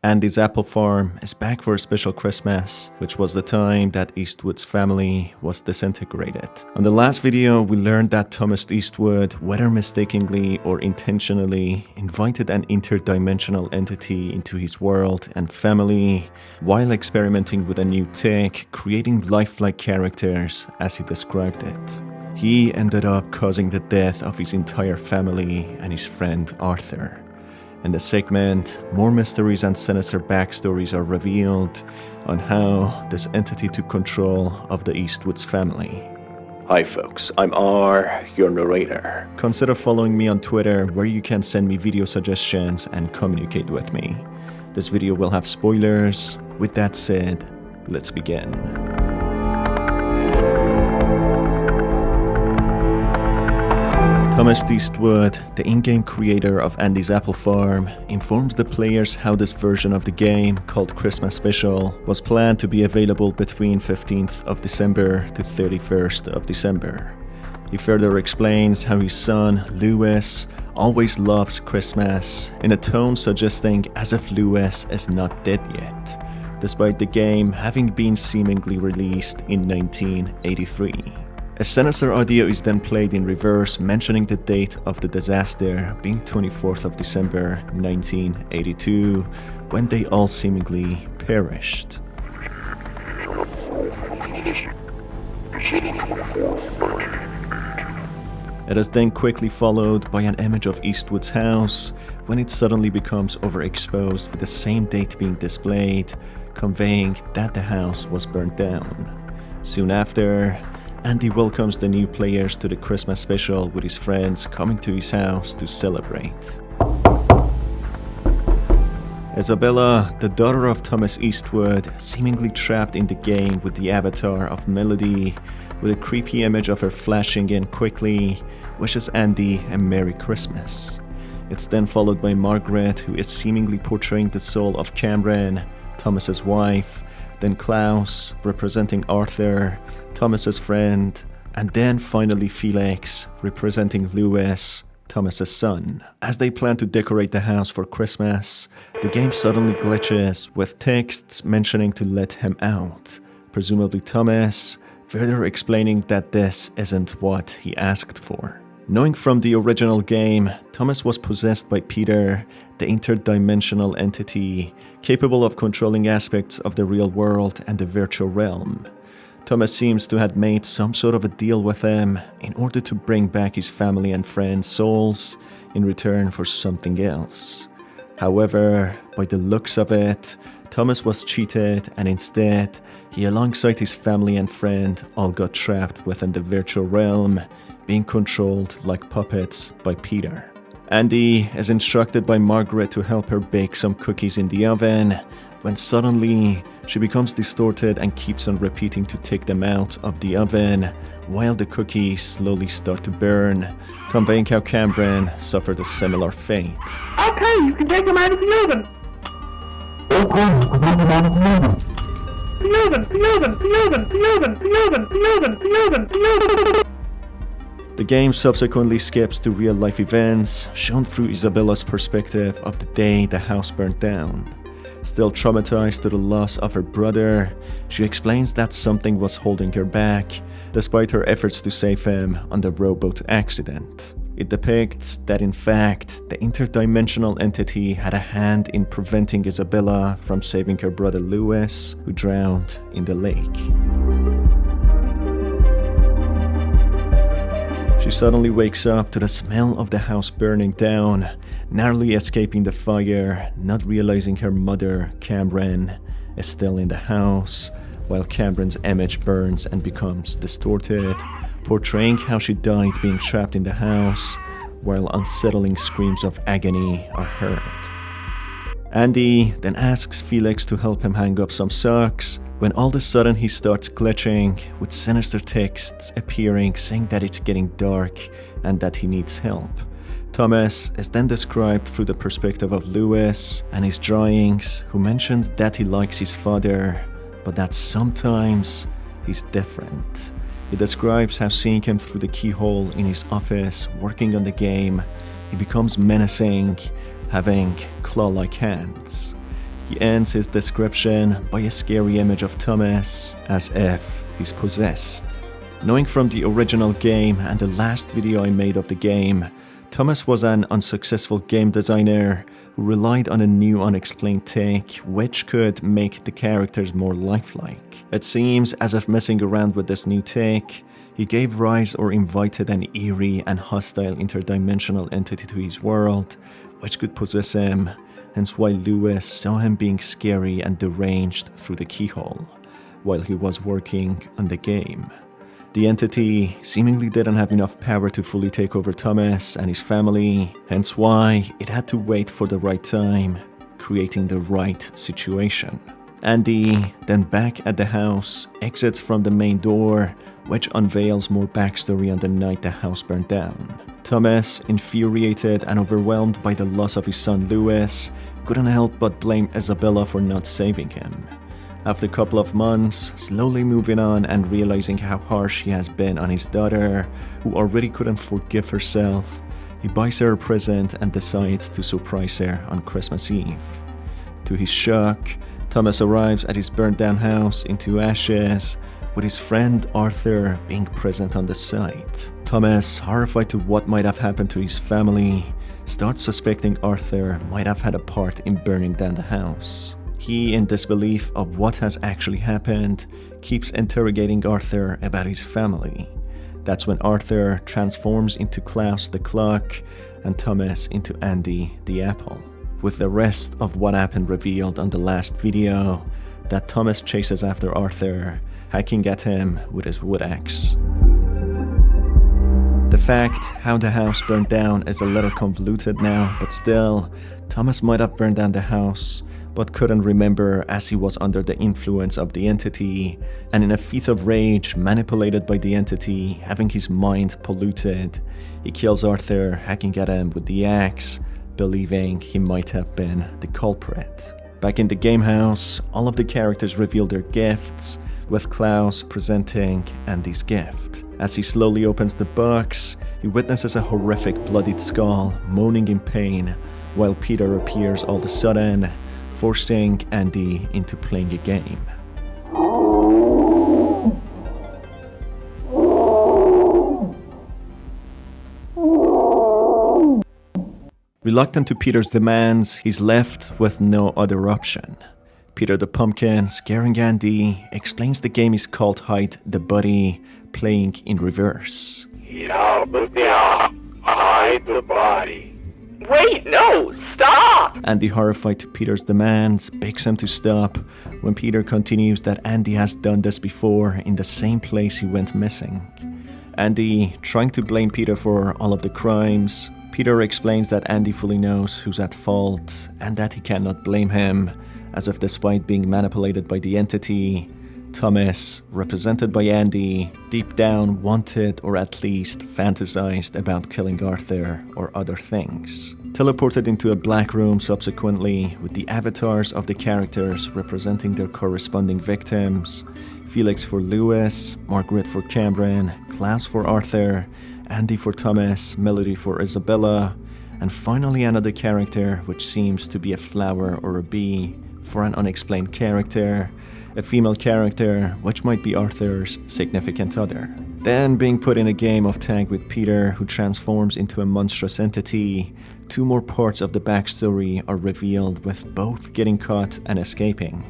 Andy's apple farm is back for a special Christmas, which was the time that Eastwood's family was disintegrated. On the last video, we learned that Thomas Eastwood, whether mistakenly or intentionally, invited an interdimensional entity into his world and family while experimenting with a new tech, creating lifelike characters as he described it. He ended up causing the death of his entire family and his friend Arthur. In the segment, more mysteries and sinister backstories are revealed on how this entity took control of the Eastwoods family. Hi folks, I'm R, your narrator. Consider following me on Twitter, where you can send me video suggestions and communicate with me. This video will have spoilers. With that said, let's begin. Thomas Eastwood, the in-game creator of Andy's Apple Farm, informs the players how this version of the game, called Christmas Special, was planned to be available between 15th of December to 31st of December. He further explains how his son, Lewis, always loves Christmas, in a tone suggesting as if Lewis is not dead yet, despite the game having been seemingly released in 1983. A sinister audio is then played in reverse, mentioning the date of the disaster being 24th of December 1982, when they all seemingly perished. It is then quickly followed by an image of Eastwood's house, when it suddenly becomes overexposed with the same date being displayed, conveying that the house was burnt down. Soon after, Andy welcomes the new players to the Christmas Special with his friends coming to his house to celebrate. Isabella, the daughter of Thomas Eastwood, seemingly trapped in the game with the avatar of Melody, with a creepy image of her flashing in quickly, wishes Andy a Merry Christmas. It's then followed by Margaret, who is seemingly portraying the soul of Cameron, Thomas's wife, then Klaus, representing Arthur, Thomas's friend, and then finally Felix, representing Lewis, Thomas's son. As they plan to decorate the house for Christmas, the game suddenly glitches with texts mentioning to let him out, presumably Thomas, further explaining that this isn't what he asked for. Knowing from the original game, Thomas was possessed by Peter, the interdimensional entity, capable of controlling aspects of the real world and the virtual realm. Thomas seems to have made some sort of a deal with him in order to bring back his family and friends' souls in return for something else. However, by the looks of it, Thomas was cheated, and instead, he alongside his family and friend all got trapped within the virtual realm, being controlled like puppets by Peter. Andy is instructed by Margaret to help her bake some cookies in the oven, when suddenly she becomes distorted and keeps on repeating to take them out of the oven, while the cookies slowly start to burn, conveying how Cameron suffered a similar fate. Okay, you can take them out of the oven! Okay, you can take them out of the oven! The game subsequently skips to real-life events, shown through Isabella's perspective of the day the house burnt down. Still traumatized to the loss of her brother, she explains that something was holding her back, despite her efforts to save him on the rowboat accident. It depicts that in fact, the interdimensional entity had a hand in preventing Isabella from saving her brother Lewis, who drowned in the lake. She suddenly wakes up to the smell of the house burning down, narrowly escaping the fire, not realizing her mother, Cameron, is still in the house, while Cameron's image burns and becomes distorted, portraying how she died being trapped in the house, while unsettling screams of agony are heard. Andy then asks Felix to help him hang up some socks, when all of a sudden he starts glitching, with sinister texts appearing saying that it's getting dark and that he needs help. Thomas is then described through the perspective of Lewis and his drawings, who mentions that he likes his father, but that sometimes he's different. He describes how seeing him through the keyhole in his office working on the game, he becomes menacing, having claw-like hands. He ends his description by a scary image of Thomas, as if he's possessed. Knowing from the original game and the last video I made of the game, Thomas was an unsuccessful game designer who relied on a new unexplained take which could make the characters more lifelike. It seems as if messing around with this new take, he gave rise or invited an eerie and hostile interdimensional entity to his world, which could possess him, hence why Lewis saw him being scary and deranged through the keyhole, while he was working on the game. The entity seemingly didn't have enough power to fully take over Thomas and his family, hence why it had to wait for the right time, creating the right situation. Andy, then back at the house, exits from the main door, which unveils more backstory on the night the house burned down. Thomas, infuriated and overwhelmed by the loss of his son Lewis, couldn't help but blame Isabella for not saving him. After a couple of months, slowly moving on and realizing how harsh he has been on his daughter, who already couldn't forgive herself, he buys her a present and decides to surprise her on Christmas Eve. To his shock, Thomas arrives at his burned down house into ashes, with his friend Arthur being present on the site. Thomas, horrified to what might have happened to his family, starts suspecting Arthur might have had a part in burning down the house. He, in disbelief of what has actually happened, keeps interrogating Arthur about his family. That's when Arthur transforms into Klaus the clock and Thomas into Andy the apple, with the rest of what happened revealed on the last video, that Thomas chases after Arthur, hacking at him with his wood axe. The fact how the house burned down is a little convoluted now, but still, Thomas might have burned down the house, but couldn't remember as he was under the influence of the entity, and in a fit of rage manipulated by the entity, having his mind polluted, he kills Arthur, hacking at him with the axe, believing he might have been the culprit. Back in the game house, all of the characters reveal their gifts, with Klaus presenting Andy's gift. As he slowly opens the box, he witnesses a horrific bloodied skull, moaning in pain, while Peter appears all of a sudden, forcing Andy into playing a game. Reluctant to Peter's demands, he's left with no other option. Peter the Pumpkin, scaring Andy, explains the game is called Hide the Body, playing in reverse. Hide the body. Wait, no, stop! Andy, horrified to Peter's demands, begs him to stop, when Peter continues that Andy has done this before in the same place he went missing. Andy, trying to blame Peter for all of the crimes, Peter explains that Andy fully knows who's at fault and that he cannot blame him, as if despite being manipulated by the entity, Thomas, represented by Andy, deep down wanted or at least fantasized about killing Arthur or other things. Teleported into a black room subsequently with the avatars of the characters representing their corresponding victims, Felix for Lewis, Margaret for Cameron, Klaus for Arthur, Andy for Thomas, Melody for Isabella, and finally another character which seems to be a flower or a bee for an unexplained character, a female character which might be Arthur's significant other. Then being put in a game of tag with Peter, who transforms into a monstrous entity, two more parts of the backstory are revealed, with both getting caught and escaping.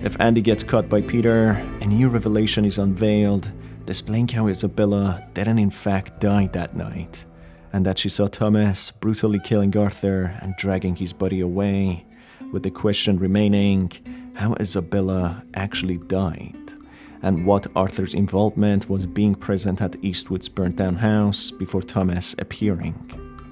If Andy gets caught by Peter, a new revelation is unveiled, displaying how Isabella didn't in fact die that night, and that she saw Thomas brutally killing Arthur and dragging his body away, with the question remaining how Isabella actually died, and what Arthur's involvement was being present at Eastwood's burnt down house before Thomas appearing.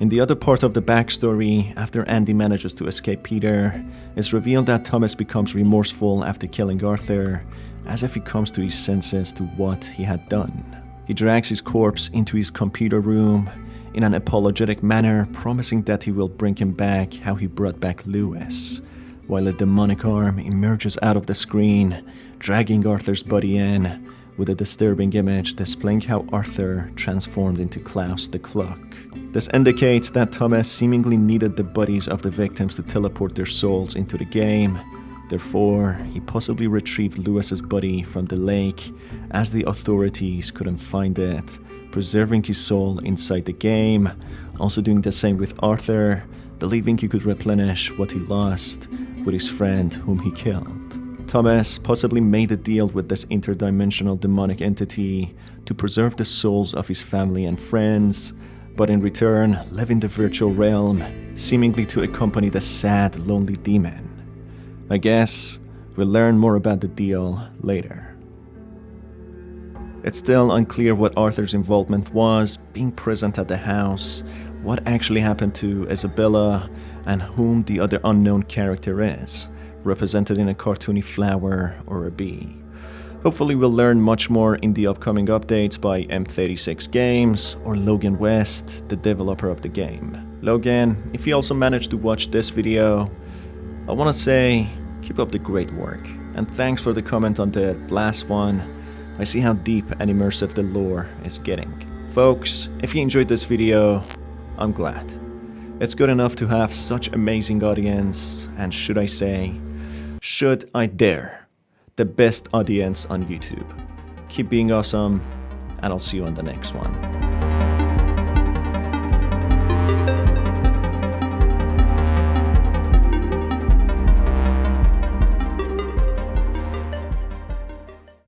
In the other part of the backstory, after Andy manages to escape Peter, it's revealed that Thomas becomes remorseful after killing Arthur, as if he comes to his senses to what he had done. He drags his corpse into his computer room in an apologetic manner, promising that he will bring him back how he brought back Lewis, while a demonic arm emerges out of the screen, dragging Arthur's body in, with a disturbing image displaying how Arthur transformed into Klaus the clock. This indicates that Thomas seemingly needed the bodies of the victims to teleport their souls into the game, Therefore, he possibly retrieved Lewis's body from the lake as the authorities couldn't find it, preserving his soul inside the game, also doing the same with Arthur, believing he could replenish what he lost with his friend whom he killed. Thomas possibly made a deal with this interdimensional demonic entity to preserve the souls of his family and friends, but in return live in the virtual realm, seemingly to accompany the sad, lonely demon. I guess we'll learn more about the deal later. It's still unclear what Arthur's involvement was, being present at the house, what actually happened to Isabella, and whom the other unknown character is, represented in a cartoony flower or a bee. Hopefully we'll learn much more in the upcoming updates by M36 Games or Logan West, the developer of the game. Logan, if you also managed to watch this video, I want to say keep up the great work, and thanks for the comment on the last one. I see how deep and immersive the lore is getting. Folks, if you enjoyed this video, I'm glad. It's good enough to have such amazing audience, and should I dare, the best audience on YouTube. Keep being awesome, and I'll see you on the next one.